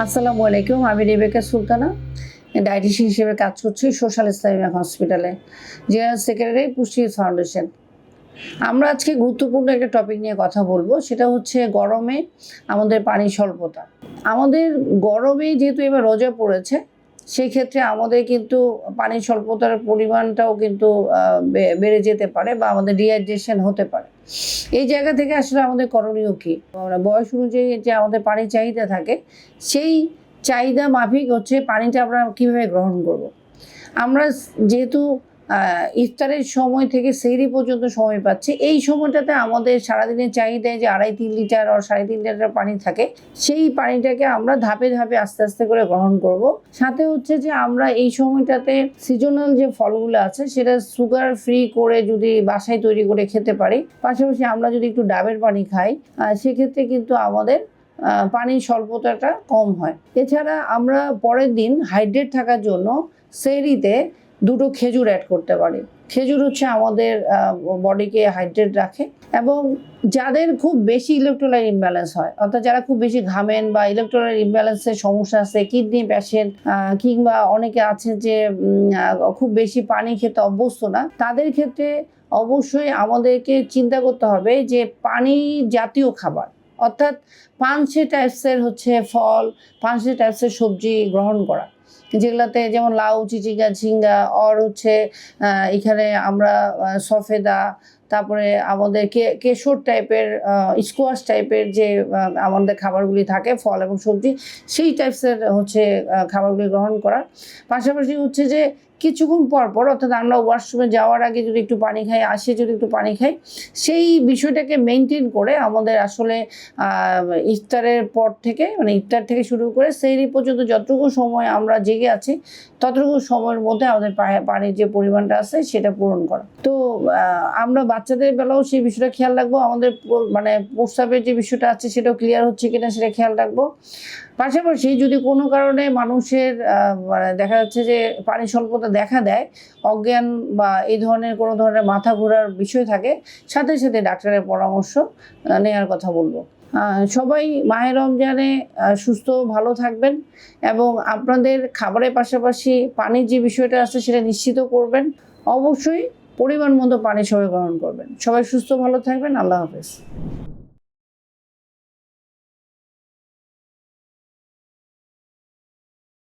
আসসালামু আলাইকুম, আমি রেবেকা সুলতানা, ডায়েটিশিয়ান হিসেবে কাজ করছি সোশ্যাল ইসলামিক হসপিটালে, জেনারেল সেক্রেটারি পুষ্টি ফাউন্ডেশন। আমরা আজকে গুরুত্বপূর্ণ একটা টপিক নিয়ে কথা বলবো, সেটা হচ্ছে গরমে আমাদের পানি স্বল্পতা। আমাদের গরমে যেহেতু এবার রোজা পড়েছে, সেই ক্ষেত্রে আমাদের কিন্তু পানি স্বল্পতার পরিমাণটাও কিন্তু বেড়ে যেতে পারে বা আমাদের ডিহাইড্রেশন হতে পারে। এই জায়গা থেকে আসলে আমাদের করণীয় কী? বয়স অনুযায়ী যে আমাদের পানির চাহিদা থাকে, সেই চাহিদা মাফিক হচ্ছে পানিটা আমরা কীভাবে গ্রহণ করব। আমরা যেহেতু ইফতারের সময় থেকে সেহরি পর্যন্ত সময় পাচ্ছি, এই সময়টাতে আমাদের সারাদিনের চাহিদায় যে 2.5-3 লিটার আর 3.5 লিটার পানি থাকে, সেই পানিটাকে আমরা ধাপে ধাপে আস্তে আস্তে করে গ্রহণ করব। সাথে হচ্ছে যে আমরা এই সময়টাতে সিজনাল যে ফলগুলো আছে সেটা সুগার ফ্রি করে যদি বাসায় তৈরি করে খেতে পারি, পাশাপাশি আমরা যদি একটু ডাবের পানি খাই, সেক্ষেত্রে কিন্তু আমাদের পানির স্বল্পতাটা কম হয়। এছাড়া আমরা পরের দিন হাইড্রেট থাকার জন্য সেহরিতে 2টো খেজুর অ্যাড করতে পারি। খেজুর হচ্ছে আমাদের বডিকে হাইড্রেট রাখে, এবং যাদের খুব বেশি ইলেকট্রোলাইট ইমব্যালেন্স হয়, অর্থাৎ যারা খুব বেশি ঘামেন বা ইলেকট্রোলাইট ইমব্যালেন্সের সমস্যা আছে, কিডনি পেশেন্ট কিংবা অনেকে আছে যে খুব বেশি পানি খেতে অভ্যস্ত না, তাদের ক্ষেত্রে অবশ্যই আমাদেরকে চিন্তা করতে হবে যে পানি জাতীয় খাবার, অর্থাৎ পাঁচে টাইপসের হচ্ছে ফল, পাঁচে টাইপসের সবজি গ্রহণ করা, যেগুলোতে যেমন লাউ, চিচিঙ্গা, ঝিঙ্গা, আর হচ্ছে এখানে আমরা সফেদা, তারপরে আমাদের কেশর টাইপের, স্কোয়াশ টাইপের যে আমাদের খাবারগুলি থাকে, ফল এবং সবজি, সেই টাইপসের হচ্ছে খাবারগুলি গ্রহণ করা। পাশাপাশি হচ্ছে যে কিছুক্ষণ পর পর, অর্থাৎ আমরা ওয়াশরুমে যাওয়ার আগে যদি একটু পানি খাই, আসে যদি একটু পানি খাই, সেই বিষয়টাকে মেনটেন করে আমাদের আসলে ইফতারের পর থেকে, মানে ইফতার থেকে শুরু করে সেহরি পর্যন্ত যতটুকু সময় আমরা জেগে আছি, ততটুকু সময়ের মধ্যে আমাদের পানির যে পরিমাণটা আছে সেটা পূরণ করা। তো আমরা বাচ্চাদের বেলাও সেই বিষয়টা খেয়াল রাখবো, আমাদের মানে প্রস্রাবের যে বিষয়টা আছে সেটাও ক্লিয়ার হচ্ছে কিনা সেটা খেয়াল রাখবো। পাশাপাশি যদি কোনো কারণে মানুষের মানে দেখা যাচ্ছে যে পানি স্বল্পতা দেখা দেয়, অজ্ঞান বা এই ধরনের কোনো ধরনের মাথা ঘোরার বিষয় থাকে, সাথে সাথে ডাক্তারের পরামর্শ নেওয়ার কথা বলবো। সবাই মাহে রমজানে সুস্থ ভালো থাকবেন, এবং আপনাদের খাবারের পাশাপাশি পানির যে বিষয়টা আছে সেটা নিশ্চিত করবেন। অবশ্যই পরিমাণ মতো পানি সবাই গ্রহণ করবেন। সবাই সুস্থ ভালো থাকবেন। আল্লাহ হাফেজ।